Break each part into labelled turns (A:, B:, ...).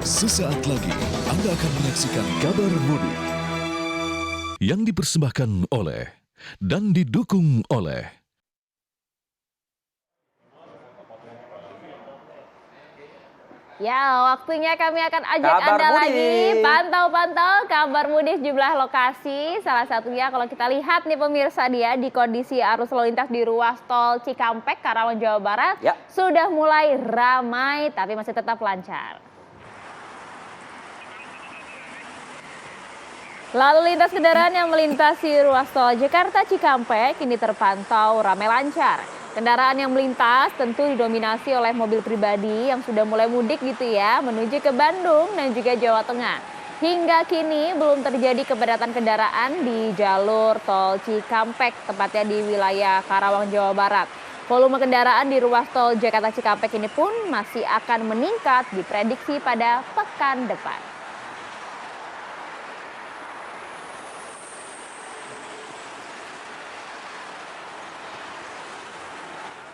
A: Sesaat lagi Anda akan menyaksikan kabar mudik yang dipersembahkan oleh dan didukung oleh
B: Ya, waktunya kami akan ajak
C: Kabar
B: Anda
C: mudik.
B: lagi pantau-pantau kabar mudik sejumlah lokasi. Salah satunya kalau kita lihat nih pemirsa dia di kondisi arus lalu lintas di ruas tol Cikampek, Karawang, Jawa Barat
C: Ya.
B: sudah mulai ramai tapi masih tetap lancar. Lalu lintas kendaraan yang melintasi ruas tol Jakarta Cikampek ini terpantau ramai lancar. Kendaraan yang melintas tentu didominasi oleh mobil pribadi yang sudah mulai mudik gitu ya, menuju ke Bandung dan juga Jawa Tengah. Hingga kini belum terjadi kepadatan kendaraan di jalur tol Cikampek, tepatnya di wilayah Karawang, Jawa Barat. Volume kendaraan di ruas tol Jakarta Cikampek ini pun masih akan meningkat diprediksi pada pekan depan.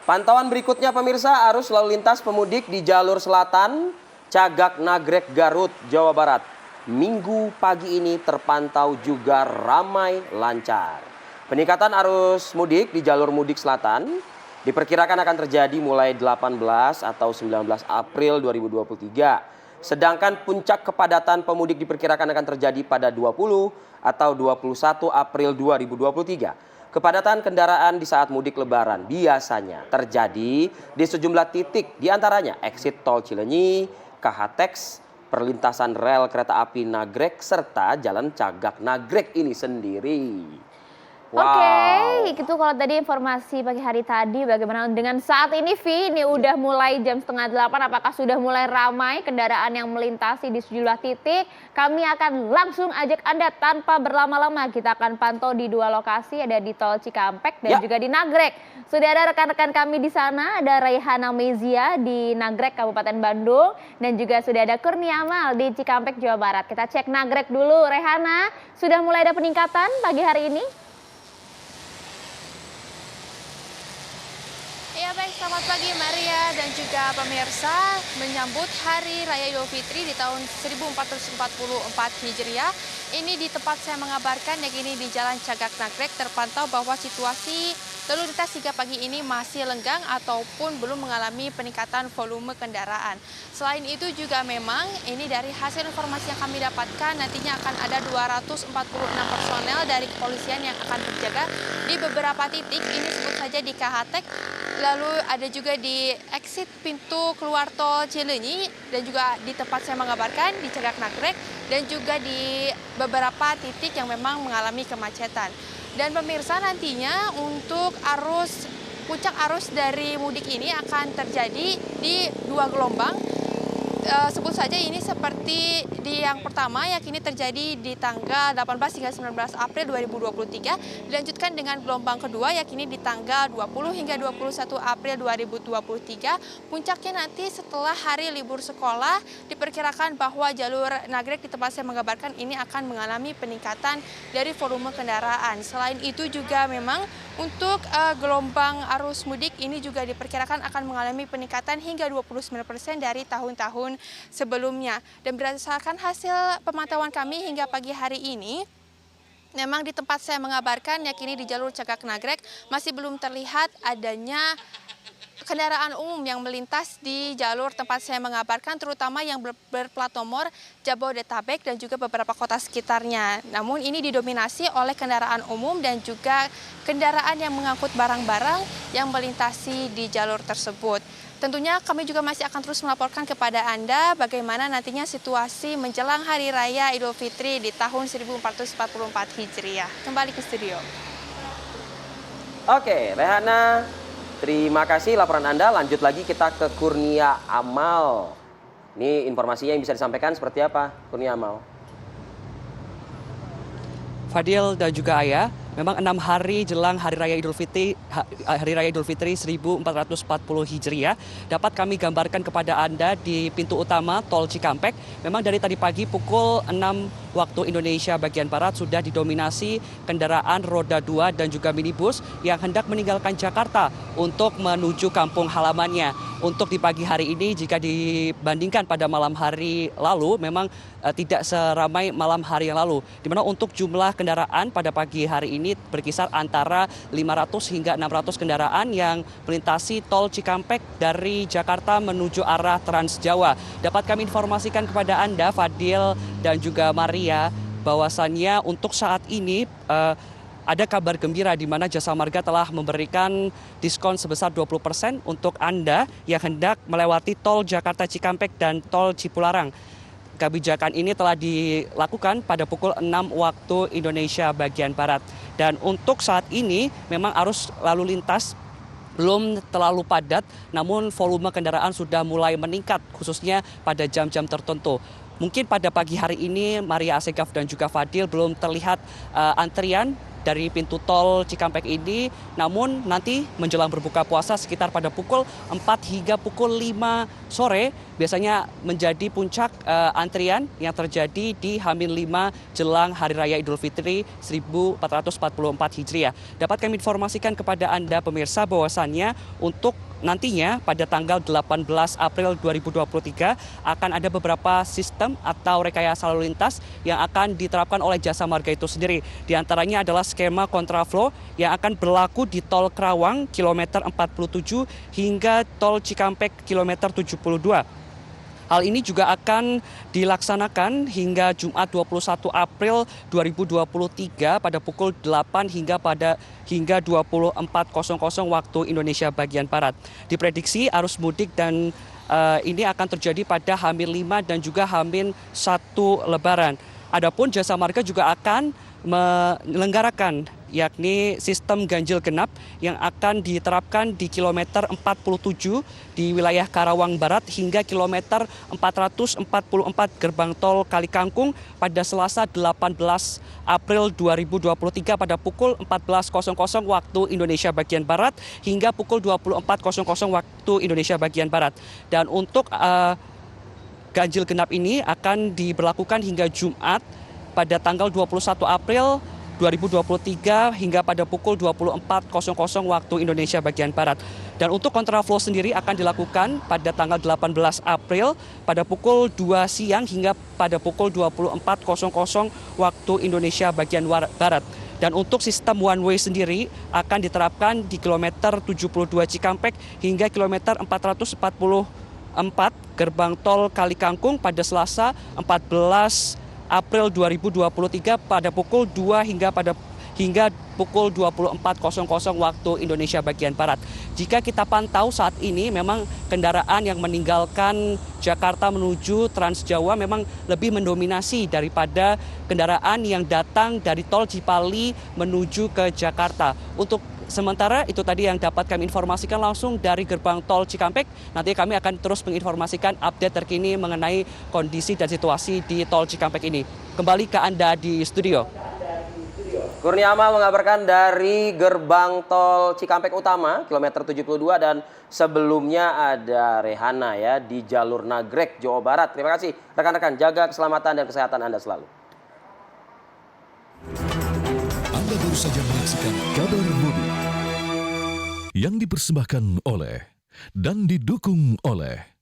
C: Pantauan berikutnya pemirsa, arus lalu lintas pemudik di jalur selatan Cagak Nagrek Garut, Jawa Barat. Minggu pagi ini terpantau juga ramai lancar. Peningkatan arus mudik di jalur mudik selatan diperkirakan akan terjadi mulai 18 atau 19 April 2023. Sedangkan puncak kepadatan pemudik diperkirakan akan terjadi pada 20 atau 21 April 2023. Kepadatan kendaraan di saat mudik lebaran biasanya terjadi di sejumlah titik, diantaranya exit tol Cileunyi, KH-Tex, perlintasan rel kereta api Nagrek, serta jalan Cagak Nagrek ini sendiri.
B: Oke, itu kalau tadi informasi pagi hari tadi. Bagaimana dengan saat ini, Vi? Ini udah mulai jam 7:30. Apakah sudah mulai ramai kendaraan yang melintasi di sejumlah titik? Kami akan langsung ajak Anda tanpa berlama-lama. Kita akan pantau di dua lokasi, ada di tol Cikampek dan juga di Nagrek. Sudah ada rekan-rekan kami di sana, ada Raihana Mezia di Nagrek, Kabupaten Bandung, dan juga sudah ada Kurnia Amal di Cikampek, Jawa Barat. Kita cek Nagrek dulu, Raihana. Sudah mulai ada peningkatan pagi hari ini?
D: Ya baik, selamat pagi Maria dan juga pemirsa. Menyambut Hari Raya Idul Fitri di tahun 1444 Hijriah, ini di tempat saya mengabarkan yakni di Jalan Cagak Nagrek terpantau bahwa situasi lalu lintas hingga pagi ini masih lenggang ataupun belum mengalami peningkatan volume kendaraan. Selain itu juga memang ini dari hasil informasi yang kami dapatkan nantinya akan ada 246 personel dari kepolisian yang akan berjaga di beberapa titik. Ini sebut saja di KH-Tex, lalu ada juga di exit pintu keluar tol Cileunyi dan juga di tempat saya mengabarkan di Cagak Nagrek dan juga di beberapa titik yang memang mengalami kemacetan. Dan pemirsa, nantinya untuk puncak arus dari mudik ini akan terjadi di dua gelombang. Sebut saja ini seperti di yang pertama yakni terjadi di tanggal 18 hingga 19 April 2023, dilanjutkan dengan gelombang kedua yakni di tanggal 20 hingga 21 April 2023. Puncaknya nanti setelah hari libur sekolah, diperkirakan bahwa jalur Nagrek di tempat saya mengabarkan ini akan mengalami peningkatan dari volume kendaraan. Selain itu juga memang untuk gelombang arus mudik ini juga diperkirakan akan mengalami peningkatan hingga 29% dari tahun-tahun sebelumnya. Dan berdasarkan hasil pemantauan kami hingga pagi hari ini, memang di tempat saya mengabarkan yakni di jalur Cagak Nagrek masih belum terlihat adanya kendaraan umum yang melintas di jalur tempat saya mengabarkan, terutama yang berplat nomor Jabodetabek dan juga beberapa kota sekitarnya. Namun ini didominasi oleh kendaraan umum dan juga kendaraan yang mengangkut barang-barang yang melintasi di jalur tersebut. Tentunya kami juga masih akan terus melaporkan kepada Anda bagaimana nantinya situasi menjelang Hari Raya Idul Fitri di tahun 1444 Hijriah. Kembali ke studio.
C: Oke, Rehana, terima kasih laporan Anda. Lanjut lagi kita ke Kurnia Amal. Ini informasinya yang bisa disampaikan seperti apa, Kurnia Amal?
E: Fadil dan juga Ayah, memang 6 hari jelang Hari Raya Idul Fitri 1440 Hijriah dapat kami gambarkan kepada Anda di pintu utama tol Cikampek. Memang dari tadi pagi pukul 6 waktu Indonesia bagian Barat sudah didominasi kendaraan roda 2 dan juga minibus yang hendak meninggalkan Jakarta untuk menuju kampung halamannya. Untuk di pagi hari ini jika dibandingkan pada malam hari lalu memang tidak seramai malam hari yang lalu. Di mana untuk jumlah kendaraan pada pagi hari ini berkisar antara 500 hingga 600 kendaraan yang melintasi tol Cikampek dari Jakarta menuju arah Trans Jawa. Dapat kami informasikan kepada Anda, Fadil dan juga Maria, bahwasannya untuk saat ini ada kabar gembira di mana Jasa Marga telah memberikan diskon sebesar 20% untuk Anda yang hendak melewati tol Jakarta Cikampek dan tol Cipularang. Kebijakan ini telah dilakukan pada pukul 6 waktu Indonesia bagian Barat. Dan untuk saat ini memang arus lalu lintas belum terlalu padat, namun volume kendaraan sudah mulai meningkat khususnya pada jam-jam tertentu. Mungkin pada pagi hari ini Maria Asegaf dan juga Fadil belum terlihat antrian dari pintu tol Cikampek ini, namun nanti menjelang berbuka puasa sekitar pada pukul 4 hingga pukul 5 sore biasanya menjadi puncak antrian yang terjadi di H-5 jelang Hari Raya Idul Fitri 1444 Hijriah. Dapat kami informasikan kepada Anda pemirsa bahwasannya untuk nantinya pada tanggal 18 April 2023 akan ada beberapa sistem atau rekayasa lalu lintas yang akan diterapkan oleh Jasa Marga itu sendiri. Di antaranya adalah skema kontraflow yang akan berlaku di tol Kerawang kilometer 47 hingga tol Cikampek kilometer 72. Hal ini juga akan dilaksanakan hingga Jumat 21 April 2023 pada pukul 8 hingga 24.00 waktu Indonesia bagian Barat. Diprediksi arus mudik dan ini akan terjadi pada H-5 dan juga H-1 Lebaran. Adapun Jasa Marga juga akan menyelenggarakan yakni sistem ganjil genap yang akan diterapkan di kilometer 47 di wilayah Karawang Barat hingga kilometer 444 gerbang tol Kalikangkung pada Selasa 18 April 2023 pada pukul 14.00 waktu Indonesia bagian Barat hingga pukul 24.00 waktu Indonesia bagian Barat. Dan untuk ganjil genap ini akan diberlakukan hingga Jumat pada tanggal 21 April 2023 hingga pada pukul 24.00 waktu Indonesia bagian Barat. Dan untuk kontraflow sendiri akan dilakukan pada tanggal 18 April pada pukul 2 siang hingga pada pukul 24.00 waktu Indonesia bagian Barat. Dan untuk sistem one way sendiri akan diterapkan di kilometer 72 Cikampek hingga kilometer 444 gerbang tol Kalikangkung pada Selasa 14 April 2023 pada pukul 2 hingga pukul 24.00 waktu Indonesia bagian Barat. Jika kita pantau saat ini memang kendaraan yang meninggalkan Jakarta menuju Trans Jawa memang lebih mendominasi daripada kendaraan yang datang dari tol Cipali menuju ke Jakarta. Untuk sementara itu tadi yang dapat kami informasikan langsung dari gerbang tol Cikampek. Nanti kami akan terus menginformasikan update terkini mengenai kondisi dan situasi di tol Cikampek ini. Kembali ke Anda di studio.
C: Kurnia Amal mengabarkan dari gerbang tol Cikampek Utama, kilometer 72, dan sebelumnya ada Rehana ya di jalur Nagrek, Jawa Barat. Terima kasih rekan-rekan, jaga keselamatan dan kesehatan Anda selalu.
A: Anda baru saja menyaksikan Kabar Mudik yang dipersembahkan oleh dan didukung oleh